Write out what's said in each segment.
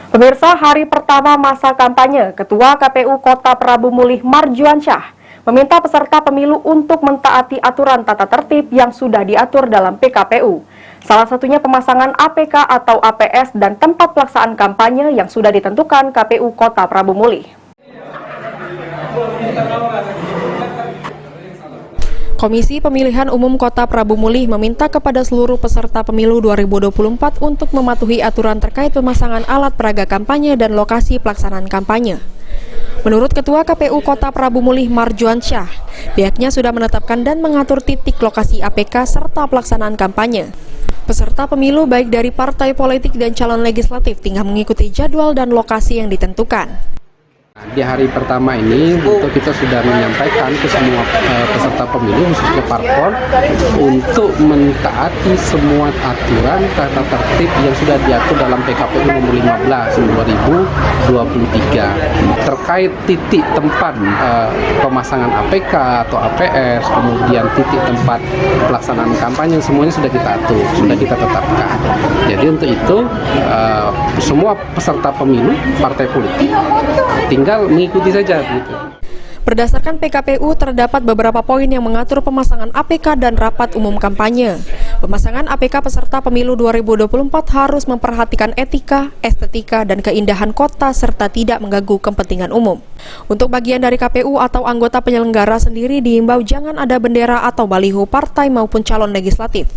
Pemirsa, hari pertama masa kampanye, Ketua KPU Kota Prabu Mulih Marjuansyah meminta peserta pemilu untuk mentaati aturan tata tertib yang sudah diatur dalam PKPU. Salah satunya pemasangan APK atau APS dan tempat pelaksanaan kampanye yang sudah ditentukan KPU Kota Prabu Mulih. Komisi Pemilihan Umum Kota Prabu Mulih meminta kepada seluruh peserta pemilu 2024 untuk mematuhi aturan terkait pemasangan alat peraga kampanye dan lokasi pelaksanaan kampanye. Menurut Ketua KPU Kota Prabu Mulih Marjuansyah, pihaknya sudah menetapkan dan mengatur titik lokasi APK serta pelaksanaan kampanye. Peserta pemilu baik dari partai politik dan calon legislatif tinggal mengikuti jadwal dan lokasi yang ditentukan. Di hari pertama ini kita sudah menyampaikan ke semua peserta pemilu khususnya parpol untuk mentaati semua aturan tata tertib yang sudah diatur dalam PKPU nomor 15 2023 terkait titik tempat pemasangan APK atau APS, kemudian titik tempat pelaksanaan kampanye, semuanya sudah kita atur, sudah kita tetapkan. Jadi untuk itu semua peserta pemilu partai politik tinggal mengikuti saja gitu. Berdasarkan PKPU, terdapat beberapa poin yang mengatur pemasangan APK dan rapat umum kampanye. Pemasangan APK peserta pemilu 2024 harus memperhatikan etika, estetika, dan keindahan kota serta tidak mengganggu kepentingan umum. Untuk bagian dari KPU atau anggota penyelenggara sendiri diimbau jangan ada bendera atau baliho partai maupun calon legislatif.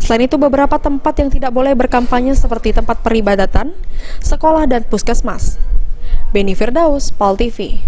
Selain itu, beberapa tempat yang tidak boleh berkampanye seperti tempat peribadatan, sekolah, dan puskesmas. Beni Firdaus, PAL TV.